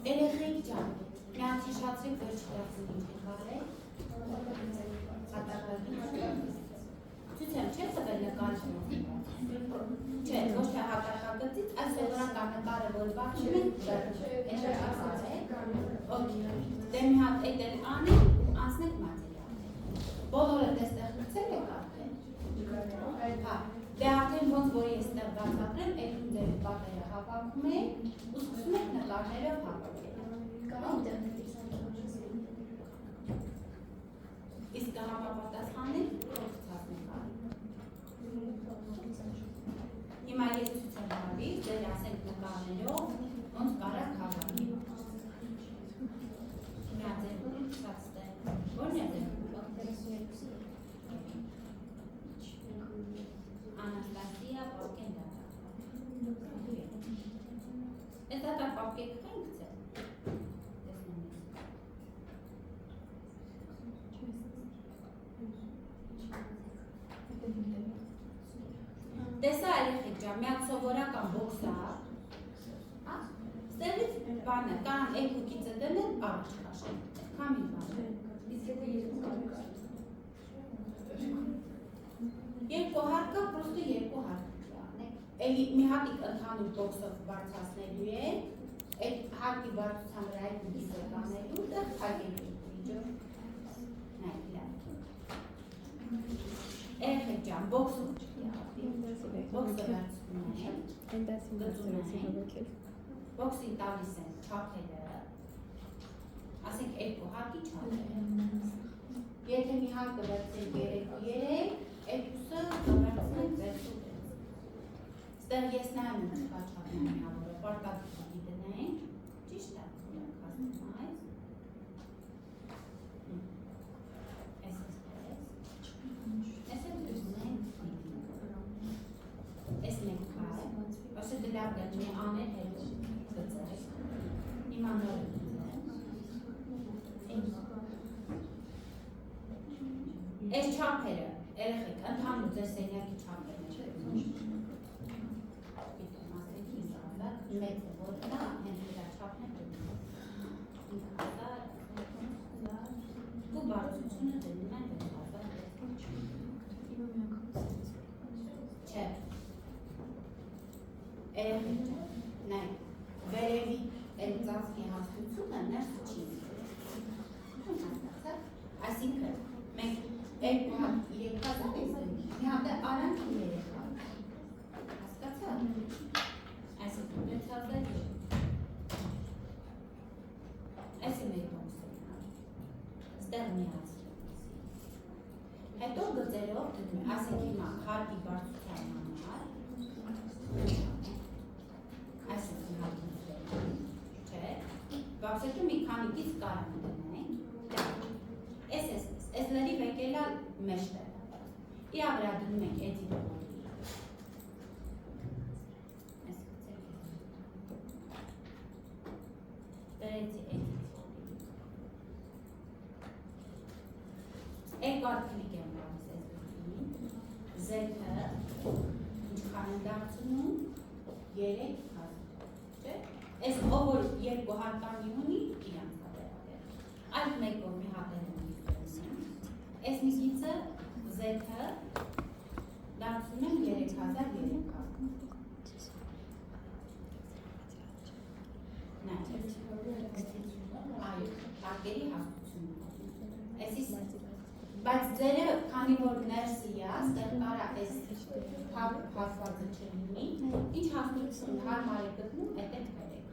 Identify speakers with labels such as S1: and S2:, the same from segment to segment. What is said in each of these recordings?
S1: Երեխեք ջան, միած հիշացրեք վերջի դարձին ինչ եք արել։ Ցույց եմ չէ տվել նկարում։ Չէ, ոչ թե հատակագծից, այս սովորական նկարը որ բացում ենք, այդ արեք։ Okay։ Դե մի հատ այդ էլ անենք, անցնենք մատերիալները։ Բոլորը դեստեղ գցել եք արդեն։ Հա, դե արդեն ոնց որ ես տեղ բացատրեմ, այդ ձեր պատերը հավաքում եք, ու սկսում եք նկարներով հավաքել։ Իսկ համապատասխանել փոխած նկարը։ Հիմա ես ցույց եմ տալիս, ձեր ասենք նկարներով ոնց կարաք հավաքել։ Հիմա ձեր ցածտը։ Որն է ձեր։ Անաստասիա Պապկենդակա։ Այս դատա պապկեք խենք ձեր։ Տեսա երեխեք ջան, միած սովորական բոքսա, ստեղից բանը, կան երկուքիցը դնել, առաջ կաշեն, կամին բանը։ Իսկ եթե երկու հարկա, պրոստը երկու հարկա։ Էլի մի հատիկ ընդհանուր բոքսով բարձասնելու է, այդ հարկի բարձության վրա այդ միսը կանելու, դա հարկելու իջով։ Նայք լավ։ Երեխեք ջան, բոքսով Բոքսը վերցնում եմ, բոքսին տալիս են չափերը, ասենք երկու հարկի չափերը, եթե մի հարկը վերցնենք 3, երկուսը վերցնենք 6, ստեղ ես նայում եմ չկա չափն միավորը, պարտադիր դնենք, ճիշտ է, հասնում այս, լավ դեպի անել հետ գծել։ Հիմա նոր այս չափերը, երեխեք, ընդհանուր ձեր սենյակի չափերն է։ Գիտեմ, ասենք 5000 մեծ է, որ դա հենց դրա չափն է դնում։ 5000 ու բարձրությունը դնում են 6000։ Չէ։ Նայ, վերևի այդ ծածկի հաստությունը ներս չի։ Այսինքն, մենք երկու հատ 3000 ենք դնում, մի հատ է արանք ու 3000։ Հասկացա՞ք։ Այսինքն 6000 է։ Այս է մեր բոքսը։ Ստեղ միացրու։ Հետո գծերով դնում ենք, ասենք հիմա հարկի բարձրության համար։ Այս է հարկի չէ, բացետու մի քանիկից կարան դնենք, այս լրի վեկելա մեջտեղ, իա վրա դնում ենք էդի դողորի, դրեցի էդի դողորի, երկար կլիկ եմ բանիս այս բրդին, զետը, ինչքան են դարձնում, 3 չէ, այս ով որ երկու հարկանի ունի, իրանց հավերատեր, այդ մեկով մի հատեր ունի, այս միկիցը, զետը, դարձում են 3300 այո, հարկերի հաստությունը, բայց ձերը, քանի որ ներսի է, ստեղ կարա այս հաստվածը չլինի, ինչ հաստություն հարմար է գտնում, էդ է բերեք։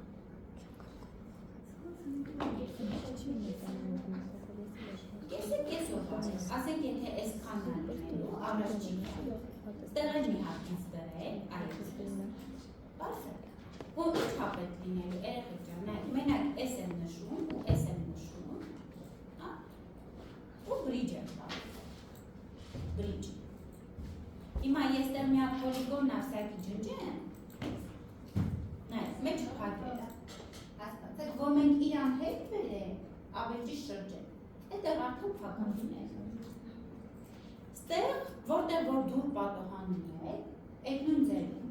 S1: Կեսով հարես, ասենք եթե այս քանն լինելու, առաջ չի քանու, ստեղ են մի հարկից բերեք, այդպես, բաս է, ու ինչ հապ էդ լինելու, երեխեք ջան, մենակ ես եմ նշում, ու ես եմ նշում, ու բրիջ եմ տալիս, բրիջ։ Հիմա ես տեղ մի հատ պոլիգոն նավսյակի ջնջեմ, նայց, մեջ հպագել է, հասկացեք, որ մենք իրան հետ բերենք, ավերջի շրջենք, այդտեղ արդեն փականում եք։ Ստեղ, որտեղ որ դուր պատոհանում եք, այդ նույն ձերին,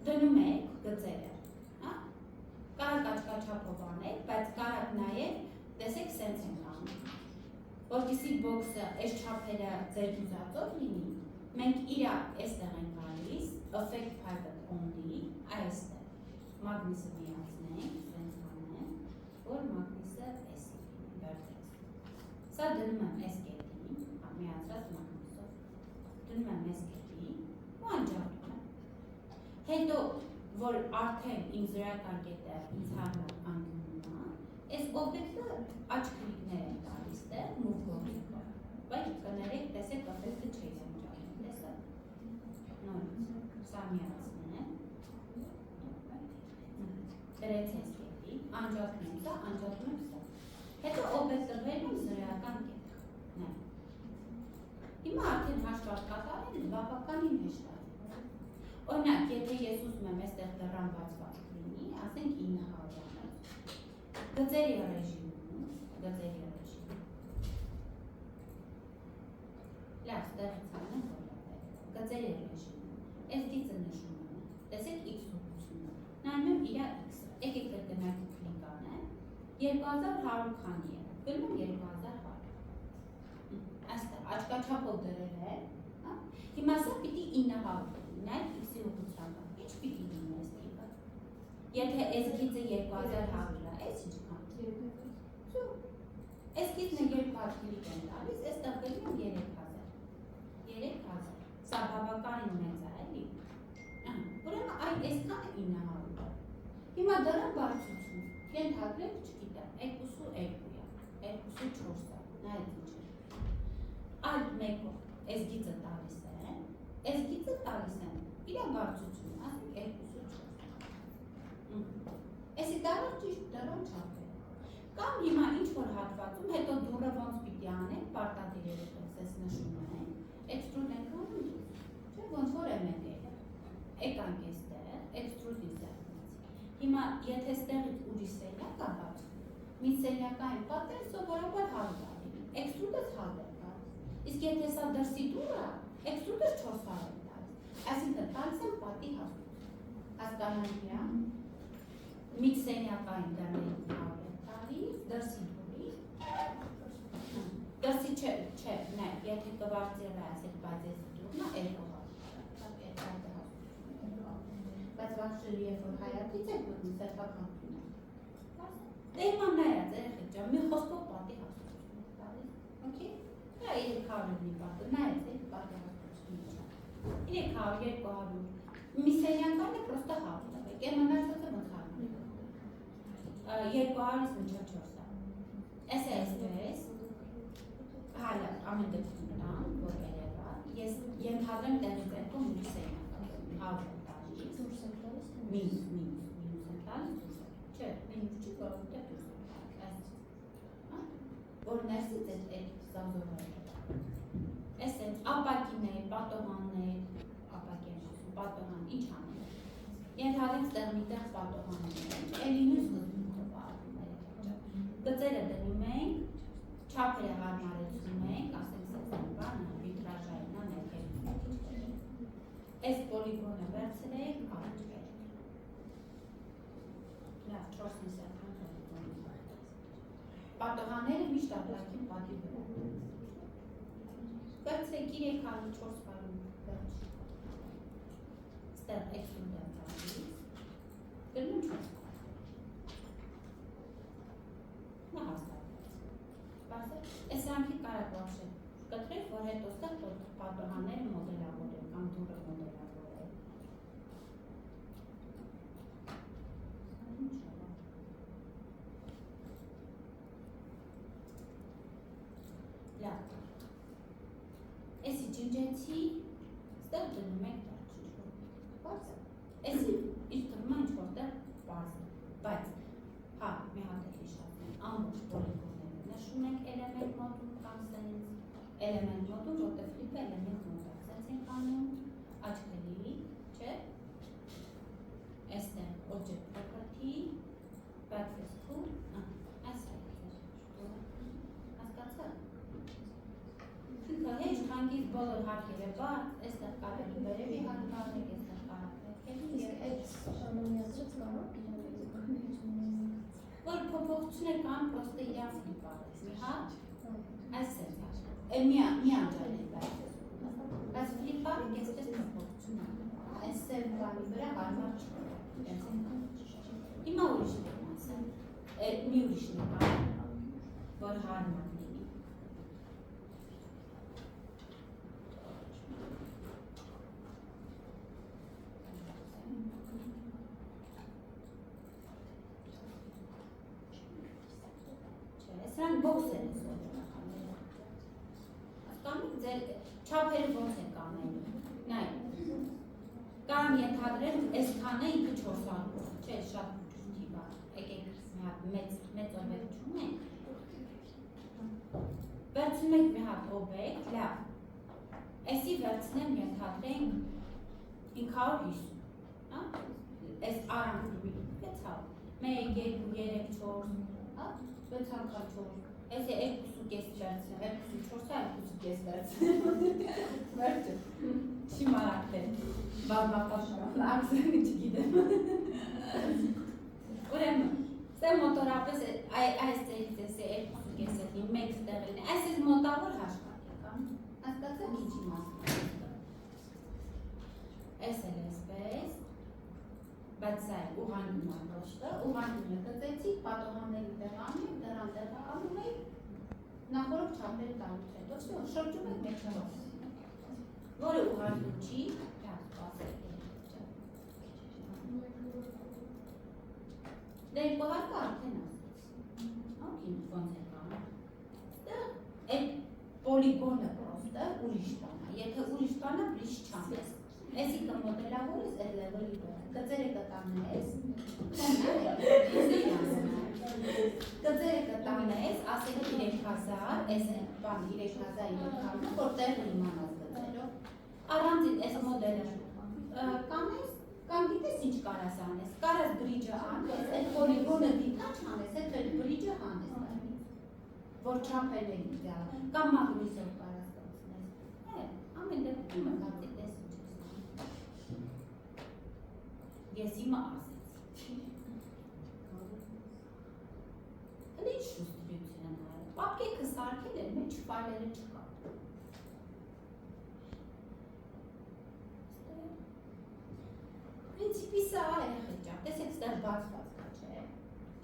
S1: դնում եք գծերը, կարակ աչկաչապ չափով անել, բայց կարող նաև տեսեք սենց ենք անում։ Որտիսի բոքսը այս չափերը ձեր ուզածով լինի, մենք իրա այստեղ ենք գալիս, effect private only, այստեղ մագնիսը միացնենք, սենց անեմ, որ մագնիսը էսի լինի, վերտեքս։ Սա դնում եմ այս կետին, միացրած մագնիսով, դնում եմ այս կետին ու անջատում եմ։ Հետո, որ արդեն իմ զրական կետը ինձ հարմար անկյունում է, այս օբյեկտը աչքրիկներ են տալիս դեր, մուվ գործիկը, բայց կներեք, տեսեք, օբյեկտը չի անջատում, տեսակ, նորից, սա միացնեմ, դրեց ես կետի, անջատում եմ սա, հետո օբյեկտը բերում եմ զրական կետ, հիմա արդեն հաշվարդ կատարել, բավականին հեշտ է։ Օրինակ, եթե ես ուզում եմ այստեղ դռան բացված լինի, ասենք 900-ը, գծերի ռեժիմում, լավ, ստեղից անեմ, գծերի ռեժիմում, այս գիծը նշում եմ, տեսեք x ուղղությունը, նայում եմ իրա x-ը, եկեք կրկնակ կլիկ անեմ, 2100 քանի է, գնում 2100, այստեղ աչքաչափով դրել է, հիմա սա պիտի 900 Նայք x-ի ուղղությանը, ինչ պիտի լինի այս տիպը։ Եթե այս գիծը 2100 է, այս ինչքան։ Այս գիծն 200 կլիկ են տալիս, այստեղ գնում 3000։ Սա բավականին մեծ է, էլի։ Ուրեմն այն այսքանը 900 է։ Հիմա դրան բարձրություն, ենթադրենք, չգիտեմ, 2.2 է, 2.4 է, նայեք ինչ է։ Այդ մեկով այս գիծը տալիս է, այս գիծը տալիս են, իրա բարձրություն, ասենք 2.4։ Էսի դարան ճիշտ դարան չափ է։ Կամ հիմա ինչ-որ հատվածում, հետո դուրը ոնց պիտի անենք, պարտադիրերը ես նշում են, էքստրուդ ենք անում, չէ, ոնց որ եմ ենք եկանք էստեղ, էքստրուդի զերմացի։ Հիմա, եթե ստեղից ուրի սենյակ կա բացում, մի սենյակային պատեր սովորաբար հալդ ալին, էքստրուդս հալդ է տալիս, իսկ եթե սա դրսի դուրա, էքստրուդս 400 է տալիս, այսինքն տալիս եմ պատի հաստություն, հասկանալի է, միջ սենյակային դրների հալդ է տալիս, դրսի դուրի, դրսի չէ, նայ, եթե կվարձել է ասեք, բայց ես դուրնա, երկու բայց վախշելի է, որ հայատից եք մտնում սերվական պինը։ Դեհման նայած երեխեք ջան, մի խոսքով պատի հաստություն եք տալիս, օքեյ? Դա 300 մի պատը, նայած եք պատի հաստություն իչա։ 300, 200, մի սենյականը պրոստը հաղթ եք, է մնացածը ոնց հարմար է։ 200-ից մինչև 400։ Էս է այսպես, հալա, ամեն դեպքում տան, որ երևա, ես ենթադրեմ տեղից եկում մի սենյակը, հաղթ Մինուս են տալիս դուրս է, չէ, մինուս չի որովհետև դուրս է տալիս, որ ներսից է զազորը է, ես են ապակիներ, պատոհաններ, ապակ եմ ասում, պատոհան, ինչ անել, ենթադրենք ստեղ միտեղ պատոհաններ, էլի նույս մտմունքով արվում է, գծերը դնում ենք, չափերը հարմարեցնում ենք, ասենք սեզան բանը, վիտրաժայնա ներքերում ենք, այս պոլիգոնը վերցրեք, արջվեք։ Լավ, 4 նիսական պոլիգոնը։ Պատոհաները միշտ ապլակին պատի վրա։ Վերցրեք 300-400 վերջ։ Ստեղ էքսում դեմ տալիս, գնում 400։ Նա հաստատվեց։ Բարձր, այս րանքի կարակ վախշեք, կտրեք, որ հետո ստեղ պատոհաները մոդելավորել կամ դուրը մոդելավորել։ Լավ։ Էսի ջնջեցի, ստեղ դնում եք դարջ ինչ-որ բարձր։ Էսի իր թվում է ինչ-որտեղ բարձր, բայց հա, մի հատ էլ հիշատնենք, ամբողջ պոլիգոնները նշում ենք էլեմենտ մոդում կամ սենց, էլեմենտ մոդում, որտեղ ֆլիպը էլեմենտ մոդը, սենց ենք անում, աչքելի, չէ, այստեղ object property, backface tool, այս է, հասկացա։ Ինքը հեշտ հանգիստ բոլոր հարկերը բարձ, այստեղ կարելի վերևի հարկ արնեք, այստեղ կարակ եք,
S2: Իսկ այդ շանոմիացրած կարող
S1: որ փոփոխություններ կան, պրոստը իրանց նկարես, մի հա, այս սենց մի անջանել բայց ֆլիպարը կեսպես փոփոխություն այս սև բանի վրա հարմար չկա հիմա ուրիշ ասեմ մի ուրիշ նկար որ հարմար լինի Սրանք բոքս են ասկանում ձեր չափերը ոնց են կանելու նայ կարամ ենթադրել այս քանը ինքը 400 չէ շատ ջուտի բա եկեք մեծ օբյեկտ չունենք վերցնում եք մի հատ օբյեկտ լավ այսի վերցնեմ ենթադրենք 550 հա այս արանքը 600 1 2 3 4 հա 6 անգամ 4 Այս է 2.5 վերցնեմ, 2.4 վերցնեմ, վերջը, չի մարակտել, բազմապաշան, ակսենի չգիտեմ։ Ուրեմն, սե մոտորապես այս ծերից ես է 2.5 մեկ ստեղին, այս ես մոտավոր հաշվատի կամ, ասկացը քիչի մասն։ Այս էլ էսպես, բայց սա է ուղանյուն անդոշտը, ուղանյունը կծեցիք, պատողանների տեղանում եք, դրան տեղանում եք, նախորդ չապեր տանուց հետո, շրջում եք մեկ չորս, որը ուղանյուն չի, դե կողարկը արդեն ասեց, ակին ոնց է կանում, այդ պոլիգոնը պրոստը ուրիշ տանա, եթե ուրիշ տանա, ուրիշ չանես, Էսի կմոտելավոր ես այդ լևելի վրա, կծերը կտանես, կծերը կտանես, ասեք 3000, այս է բան 3500, որ տեղը իմանաս կծերով, առանձին այս մոդելը կանես, կան գիտես ինչ կարաս անես, կարաս բրիջը անես, այդ պոլիգոնը դիտա չանես, այդ բրիջը անես, որ չապել է իդյալ, կամ մագնիսով կարաս կացնես, ամեն դեպքում մկացի տես Ես իմը ասեցի։ Հլի ինչ շուստրություն են հայել, պապկեքը սարքել են, մեջ ֆայլերը չկա։ Պրինցիպի սա երեխեջակ, տեսեք ստեղ բացված կա, չէ։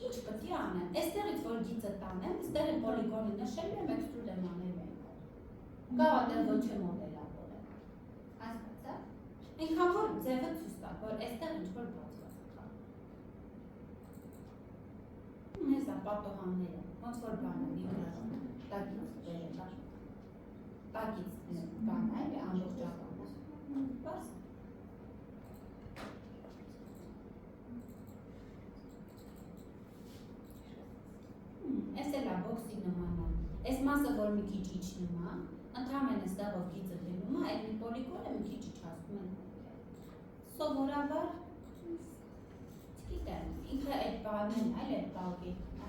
S1: Ինչ պտի անեմ, էստեղից որ գիծը տանեմ, ստեղ են պոլիգոնի նշել եմ, էքստրուդ եմ անել եմ։ Կավ ատեղ ոչ է մոդելավոր եմ։ Հասկացա։ Ինքան որ ձևը ցույց տա, որ էստեղ ինչ-որ բացված կա։ Հեսա պատոհանները, ոնց որ բանը միգրաժն, տակից բերելա, տակից բանը այլ է ամբողջականը, բաս։ Էս էլ է բոքսի նմանան, էս մասը որ մի քիչ իջնում է, ընդհանրեն էստեղով գիծը լինում է, այդ մի պոլիգոնը մի քիչ իջացնում են։ Սովորաբար, չգիտեմ, ինքը այդ բանն այլ այդ բաղգետն է։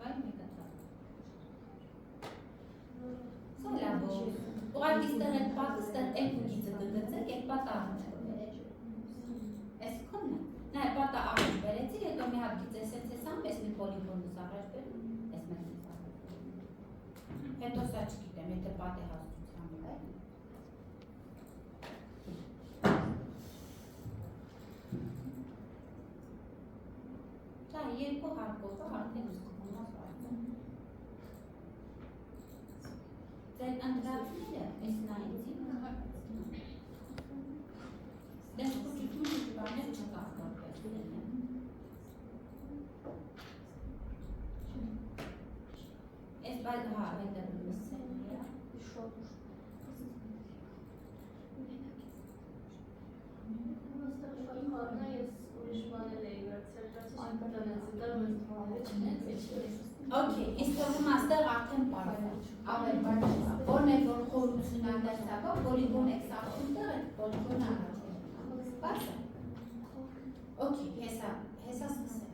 S1: Վայ մեկը տա։ Սա լաբով, ուղղակի ստեղ այդ պատը, ստեղ այդ գիծը կգծեք, այդ պատը առնչ կբերեք։ Այս քոնն է, նա այդ պատը առնչ բերեցիր, հետո մի հատ գիծ էսենց ամ, ես մի պոլիգոնս առաջ բերում, ես մեկ Հետո սա չգիտեմ, եթե պատ է հասցության վրա է։ Դա երկու հարկովը արդեն ուսկումով արդեն։ Ձեր ընդրացները ես նայեցին։ Դες կուչություն բաներ չկա որպես լինեմ։ Ես բայց հա, հետը մսեն իրա։ Okay, իսկ ում աստեղ արդեն պարվել, ավել պարվել, որն է որ խորություն անդերսավա, պոլիգոն եք սարքում տեղ է, պոլիգոն առաջ է, պարս է։ Okay, հեսա սկսել։